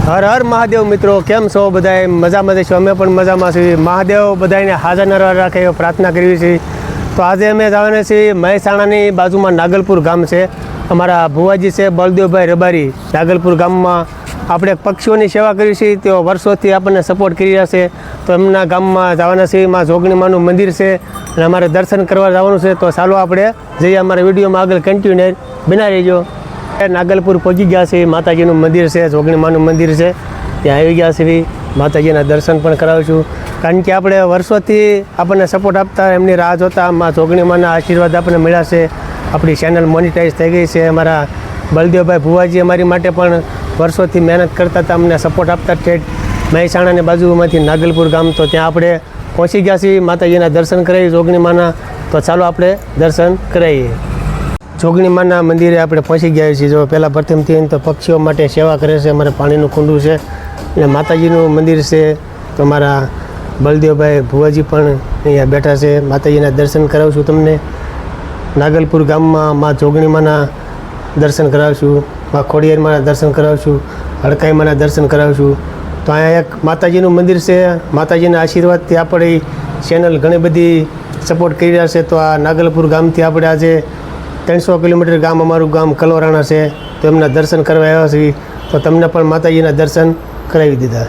હર હર મહાદેવ મિત્રો, કેમ છો બધાએ? મજામાં છો? અમે પણ મજામાં છીએ. મહાદેવ બધાને હાજર ન રાખે એવી પ્રાર્થના કરવી છે. તો આજે અમે જવાના છીએ મહેસાણાની બાજુમાં નાગલપુર ગામ છે. અમારા ભુવાજી છે બળદેવભાઈ રબારી. નાગલપુર ગામમાં આપણે પક્ષીઓની સેવા કરી છે. તેઓ વર્ષોથી આપણને સપોર્ટ કરી રહ્યા છે. તો એમના ગામમાં જવાના છીએ. માં જોગણીમાનું મંદિર છે અને અમારે દર્શન કરવા જવાનું છે. તો ચાલો આપણે જઈએ. અમારા વિડીયોમાં આગળ કન્ટિન્યુ બના રહીજો. નાગલપુર પહોંચી ગયા છે. માતાજીનું મંદિર છે, જોગણીમાનું મંદિર છે. ત્યાં આવી ગયા છે. માતાજીના દર્શન પણ કરાવીશું. કારણ કે આપણે વર્ષોથી આપણને સપોર્ટ આપતા, એમની રાહ જોતા, માં જોગણીમાના આશીર્વાદ આપણને મળ્યા છે. આપણી ચેનલ મોનિટાઈઝ થઈ ગઈ છે. અમારા બળદેવભાઈ ભુવાજી અમારી માટે પણ વર્ષોથી મહેનત કરતા હતા, અમને સપોર્ટ આપતા છે. મહેસાણાની બાજુમાંથી નાગલપુર ગામ, તો ત્યાં આપણે પહોંચી ગયા છીએ. માતાજીના દર્શન કરાવી જોગણીમાના. તો ચાલો આપણે દર્શન કરાવીએ. જોગણીમાના મંદિરે આપણે પહોંચી ગયા છીએ. જો પહેલાં પ્રથમથી તો પક્ષીઓ માટે સેવા કરે છે. અમારે પાણીનું કુંડું છે અને માતાજીનું મંદિર છે. તો અમારા બળદેવભાઈ ભુવાજી પણ અહીંયા બેઠા છે. માતાજીના દર્શન કરાવશું તમને. નાગલપુર ગામમાં માં જોગણીમાના દર્શન કરાવશું, માં ખોડિયારમાંના દર્શન કરાવશું, હડકાઈમાંના દર્શન કરાવશું. તો અહીંયા એક માતાજીનું મંદિર છે. માતાજીના આશીર્વાદથી આપણે ચેનલ ઘણી બધી સપોર્ટ કરી રહ્યા છે. તો આ નાગલપુર ગામથી આપણે આજે 300 કિલોમીટર ગામ અમારું ગામ કલોરાણા છે. તો એમના દર્શન કરવા આવ્યા છીએ. તો તમને પણ માતાજીના દર્શન કરાવી દીધા.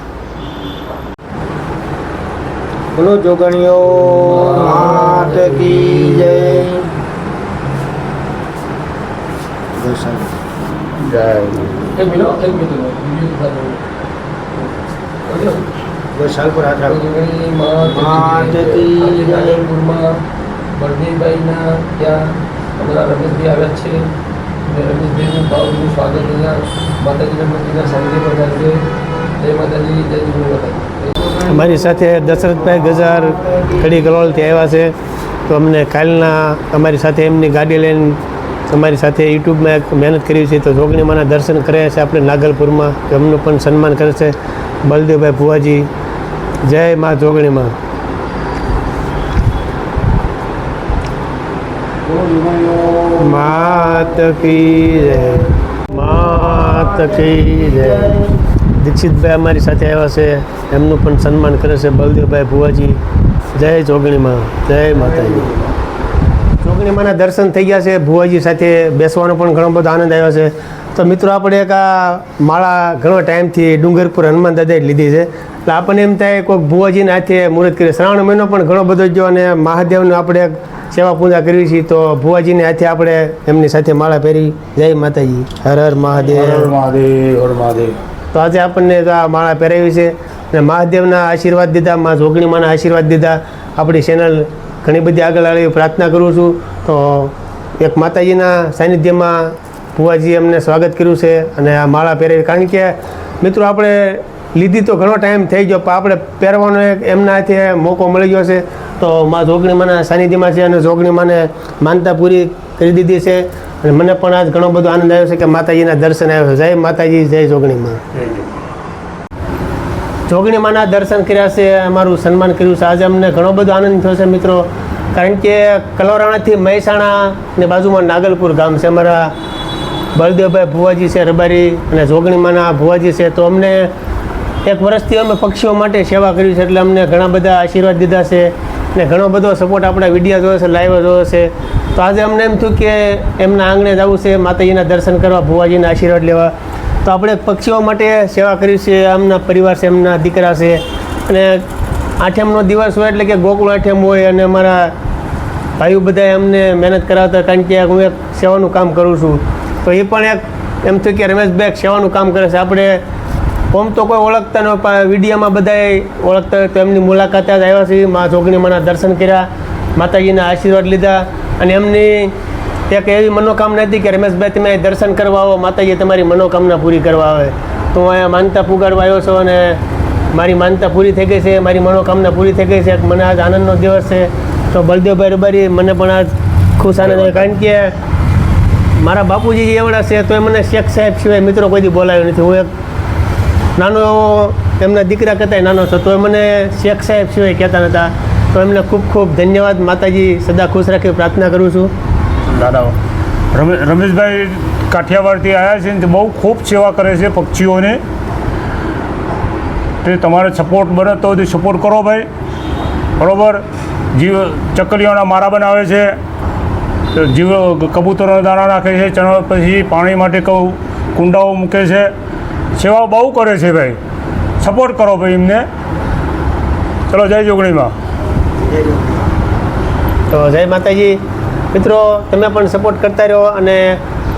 બોલો જોગણીઓ માત કી જય. ગોસાલપુર માત કી જય. બળદેવભાઈના ત્યાં અમારા રમેશભાઈ આવ્યા છે અને રમેશભાઈનું ભાવનું સ્વાગત અહીંયા માતાજીના મંદિરના સાનિધ્ય પ્રધાન છે. જય માતાજી, જય ગુરુ. અમારી સાથે દશરથભાઈ ગજાર કડી કલોલથી આવ્યા છે. તો અમને કાલના અમારી સાથે એમની ગાડી લઈને અમારી સાથે યુટ્યુબમાં એક મહેનત કરી છે. તો જોગણીમાના દર્શન કર્યા છે આપણે નાગલપુરમાં. એમનું પણ સન્માન કરે છે બળદેવભાઈ ભુવાજી. જય મા જોગણીમાં. માત કી જય, માત કી જય. દીક્ષિતભાઈ અમારી સાથે આવ્યા છે. એમનું પણ સન્માન કરે છે બળદેવભાઈ ભુવાજી. જય જોગણીમાં, જય માતાજી. જોગણીમાના દર્શન થઈ ગયા છે. ભુવાજી સાથે બેસવાનો પણ ઘણો બધો આનંદ આવ્યો છે. તો મિત્રો, આપણે એક આ માળા ઘણો ટાઈમથી ડુંગરપુર હનુમાન દાદાએ લીધી છે. એટલે આપણને એમ થાય કોઈક ભુવાજીના હાથે મુહૂર્ત કરીએ. શ્રાવણ મહિનો પણ ઘણો બધો જો અને મહાદેવને આપણે સેવા પૂજા કરવી છીએ. તો ભુવાજીને હાથે આપણે એમની સાથે માળા પહેરી. જય માતાજી, હર હર મહાદેવ. મહાદેવ હર મહાદેવ. તો આજે આપણને આ માળા પહેરાવી છે અને મહાદેવના આશીર્વાદ દીધા, માં જોગણીમાના આશીર્વાદ દીધા. આપણી ચેનલ ઘણી બધી આગળ આવી પ્રાર્થના કરું છું. તો એક માતાજીના સાનિધ્યમાં ભુવાજીએ અમને સ્વાગત કર્યું છે અને આ માળા પહેરાવી. કારણ કે મિત્રો, આપણે લીધી તો ઘણો ટાઈમ થઈ ગયો, પણ આપણે પહેરવાનો એક એમના હાથે મોકો મળી ગયો છે. તો માં જોગણીમાના સાનિધ્યમાં છે અને જોગણીમાને માનતા પૂરી કરી દીધી છે. અને મને પણ આજ ઘણો બધો આનંદ આવ્યો છે કે માતાજીના દર્શન આવ્યો છે. જય માતાજી, જય જોગણીમાં. જોગણીમાના દર્શન કર્યા છે, અમારું સન્માન કર્યું છે. આજે અમને ઘણો બધો આનંદ થયો છે મિત્રો. કારણ કે કલોરાણાથી મહેસાણાની બાજુમાં નાગલપુર ગામ છે. અમારા બળદેવભાઈ ભુવાજી છે રબારી અને જોગણીમાના ભુવાજી છે. તો અમને એક વર્ષથી અમે પક્ષીઓ માટે સેવા કરી છે. એટલે અમને ઘણા બધા આશીર્વાદ દીધા છે અને ઘણો બધો સપોર્ટ આપણા વિડીયો જોયો છે, લાઈવ જોયો છે. તો આજે અમને એમ થયું કે એમના આંગણે જવું છે, માતાજીના દર્શન કરવા, ભુવાજીના આશીર્વાદ લેવા. તો આપણે પક્ષીઓ માટે સેવા કરી છે. એમના પરિવાર છે, એમના દીકરા છે. અને આઠમનો દિવસ હોય એટલે કે ગોકુળ આઠમ હોય અને અમારા ભાઈઓ બધાએ અમને મહેનત કરાવતા. કારણ કે હું એક સેવાનું કામ કરું છું. તો એ પણ એક એમ થયું કે રમેશભાઈ સેવાનું કામ કરે છે. આપણે ઓમ તો કોઈ ઓળખતા ન હોય, વિડીયોમાં બધાએ ઓળખતા હોય. તો એમની મુલાકાતે જ આવ્યા છીએ. મા જોગણીમાના દર્શન કર્યા, માતાજીના આશીર્વાદ લીધા. અને એમની એક એવી મનોકામના હતી કે રમેશભાઈ તમે દર્શન કરવા આવો, માતાજી તમારી મનોકામના પૂરી કરવા આવે. તો હું અહીંયા માનતા પુગાડવા આવ્યો છું અને મારી માનતા પૂરી થઈ ગઈ છે, મારી મનોકામના પૂરી થઈ ગઈ છે. મને આજ આનંદનો દિવસ છે. તો બળદેવભાઈ રબારી મને પણ આજ ખુશ આનંદ આવ્યો. કારણ કે મારા બાપુજી એવડા છે તો એ મને શેખ સાહેબ સિવાય મિત્રો કોઈ દી બોલાવ્યો નથી. હું એક નાનો એવો એમના દીકરા કરતાં નાનો છો તો એ મને શેખ સાહેબ સિવાય કહેતા નહોતા. તો એમને ખૂબ ખૂબ ધન્યવાદ. માતાજી સદા ખુશ રાખી પ્રાર્થના કરું છું. દાદા રમેશભાઈ કાઠિયાવાડથી આવ્યા છે ને બહુ ખૂબ સેવા કરે છે પક્ષીઓને તે તમારે સપોર્ટ બને તો સુધી સપોર્ટ કરો ભાઈ, બરાબર. જીવ ચકલીઓના મારા બનાવે છે, તો જીવ કબૂતરોના દાણા નાખે છે, ચણા પછી પાણી માટે કુંડાઓ મૂકે છે, સેવા બહુ કરે છે ભાઈ. સપોર્ટ કરો ભાઈ એમને. ચલો જય જોગણીમાં. તો જય માતાજી. મિત્રો તમે પણ સપોર્ટ કરતા રહો, અને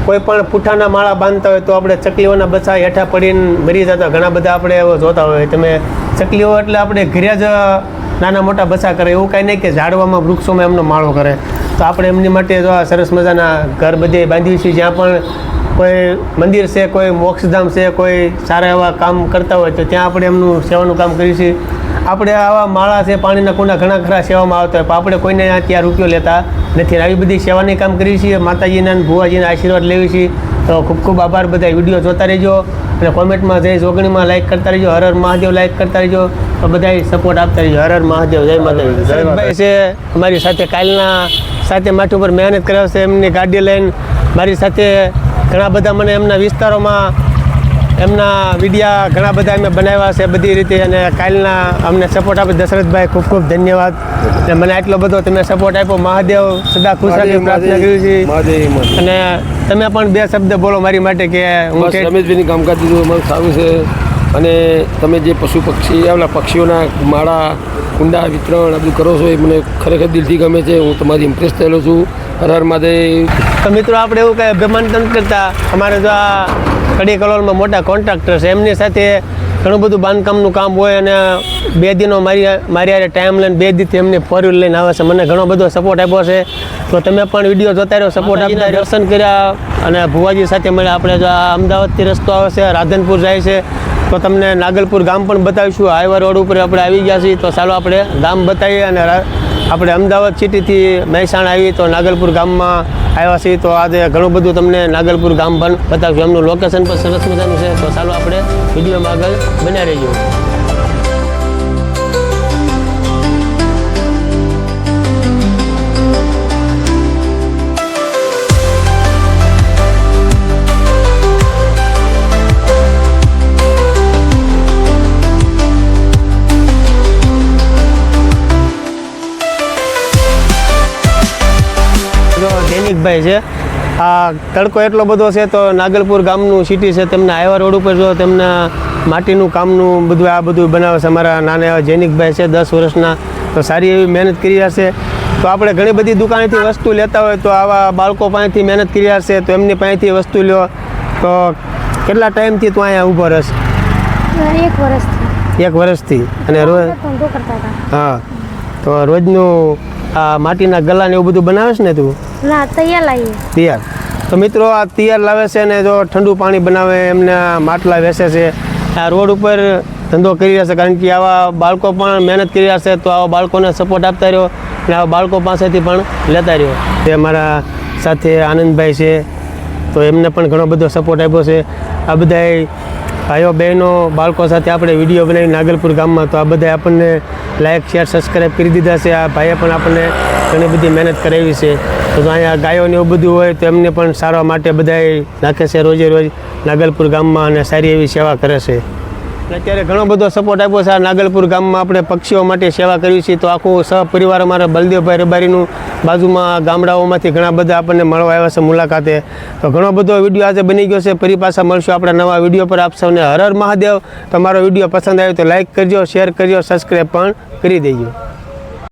કોઈ પણ પૂઠાના માળા બાંધતા હોય તો આપણે ચકલીઓના બચ્ચા હેઠા પડીને મરી જતા ઘણા બધા આપણે એવો જોતા હોય. તમે ચકલીઓ એટલે આપણે ઘરે જ નાના મોટા બચ્ચા કરે, એવું કાંઈ નહીં કે ઝાડવામાં વૃક્ષોમાં એમનો માળો કરે. તો આપણે એમની માટે જો આ સરસ મજાના ઘર બધે બાંધ્યું છે, જ્યાં પણ કોઈ મંદિર છે, કોઈ મોક્ષધામ છે, કોઈ સારા એવા કામ કરતા હોય તો ત્યાં આપણે એમનું સેવાનું કામ કરીએ છીએ. આપણે આવા માળા છે, પાણીના કુંડા ઘણા ખરા સેવામાં આવતા હોય, પણ આપણે કોઈને ત્યાં રૂપિયો લેતા નથી. આવી બધી સેવાની કામ કરીએ છીએ. માતાજીના અને ભુવાજીના આશીર્વાદ લેવી છીએ. તો ખૂબ ખૂબ આભાર. બધા વિડીયો જોતા રહેજો, અને કોમેન્ટમાં જય જોગણીમાં લાઈક કરતા રહેજો, હર હર મહાદેવ લાઈક કરતા રહેજો. તો બધા સપોર્ટ આપતા રહેજો. હર હર મહાદેવ. જય માતાજી. શરદભાઈ છે અમારી સાથે, કાલના સાથે માઠ ઉપર મહેનત કરે છે, એમની ગાડી લઈને મારી સાથે. ઘણા બધા મને એમના વિસ્તારોમાં એમના વિડીયા ઘણા બધા અમે બનાવ્યા છે બધી રીતે, અને કાલના અમને સપોર્ટ આપે દશરથભાઈ ખૂબ ખૂબ ધન્યવાદ. અને મને આટલો બધો તમે સપોર્ટ આપ્યો. મહાદેવ સદા ખુશ રાખે પ્રાર્થના કરી છે. અને તમે પણ બે શબ્દ બોલો મારી માટે કે હું રમેશભાઈની કામકાજ દીધું મને સારું છે. અને તમે જે પશુ પક્ષી આવેલા પક્ષીઓના માળા કુંડા વિતરણ આ બધું કરો છો એ મને ખરેખર દિલથી ગમે છે. હું તમારી ઇમ્પ્રેસ થયેલો છું. હર હર મહાદેવ. તો મિત્રો આપણે એવું કંઈ અભિમાન નથી કરતા. અમારે જો આ કડી કલોલમાં મોટા કોન્ટ્રાક્ટર છે, એમની સાથે ઘણું બધું બાંધકામનું કામ હોય, અને 2 દિનો મારી યારે ટાઈમ લઈને 2 દિવસથી એમને 4 વ્હીલ લઈને આવે છે. મને ઘણો બધો સપોર્ટ આપ્યો છે. તો તમે પણ વિડીયો જોતા રહ્યો, સપોર્ટ આપતા, દર્શન કર્યા. અને ભુવાજી સાથે મળ્યા. આપણે જો આ અમદાવાદથી રસ્તો આવે છે, રાધનપુર જાય છે, તો તમને નાગલપુર ગામ પણ બતાવીશું. હાઈવે રોડ ઉપર આપણે આવી ગયા છીએ. તો ચાલો આપણે ગામ બતાવીએ. અને આપણે અમદાવાદ સિટીથી મહેસાણા આવી તો નાગલપુર ગામમાં આવ્યા છીએ. તો આજે ઘણું બધું તમને નાગલપુર ગામ પણ બતાવશું. એમનું લોકેશન પણ સરસ મજાનું છે. તો ચાલો આપણે વિડીયોમાં આગળ બન્યા રહીજો. જૈનિકભાઈ છે. આ તડકો એટલો બધો છે, તો નાગલપુર ગામનું સિટી છે, તેમના હાઈવે રોડ ઉપર જો તેમના માટીનું કામનું બધું આ બધું બનાવે છે. અમારા નાના એવા જૈનિકભાઈ છે 10 વર્ષના. તો સારી એવી મહેનત કરી રહ્યા છે. તો આપણે ઘણી બધી દુકાનેથી વસ્તુ લેતા હોય, તો આવા બાળકો પાસેથી મહેનત કરી રહ્યા છે, તો એમની પાસેથી વસ્તુ લ્યો. તો કેટલા ટાઈમથી તું અહીંયા ઊભો રહેશે? 1 વર્ષથી. 1 વર્ષથી. અને રોજ ધંધો કરતા હતા. હા, તો રોજનું આ માટીના ગલા ને એવું બધું બનાવે છે ને તું? ના, તૈયાર લાવીએ. તૈયાર. તો મિત્રો આ તૈયાર લાવે છે, ને જો ઠંડુ પાણી બનાવે, એમને માટલા વેચે છે. આ રોડ ઉપર ધંધો કરી રહ્યા છે, કારણ કે આવા બાળકો પણ મહેનત કરી રહ્યા છે. તો આવા બાળકોને સપોર્ટ આપતા રહ્યો, અને આવા બાળકો પાસેથી પણ લેતા રહ્યો. તે અમારા સાથે આનંદભાઈ છે, તો એમને પણ ઘણો બધો સપોર્ટ આપ્યો છે. આ બધાય ભાઈઓ બહેનો બાળકો સાથે આપણે વિડીયો બનાવી નાગલપુર ગામમાં. તો આ બધા આપણને લાઇક શેર સબસ્ક્રાઈબ કરી દીધા છે. આ ભાઈએ પણ આપણને ઘણી બધી મહેનત કરાવી છે. તો અહીંયા ગાયોને એવું બધું હોય તો એમને પણ સારવા માટે બધાય નાખે છે રોજે રોજ નાગલપુર ગામમાં, અને સારી એવી સેવા કરે છે. અત્યારે ઘણો બધો સપોર્ટ આપ્યો છે. આ નાગલપુર ગામમાં આપણે પક્ષીઓ માટે સેવા કરી છે. તો આખું સહપરિવાર અમારા બલદેવભાઈ રબારીનું બાજુમાં ગામડાઓમાંથી ઘણા બધા આપણને મળવા આવ્યા છે મુલાકાતે. તો ઘણો બધો વિડીયો આજે બની ગયો છે. ફરી પાછા મળશું આપણા નવા વિડીયો પર. આપ સૌને હર હર મહાદેવ. તમારો વિડીયો પસંદ આવ્યો તો લાઇક કરજો, શેર કરજો, સબસ્ક્રાઈબ પણ કરી દેજો.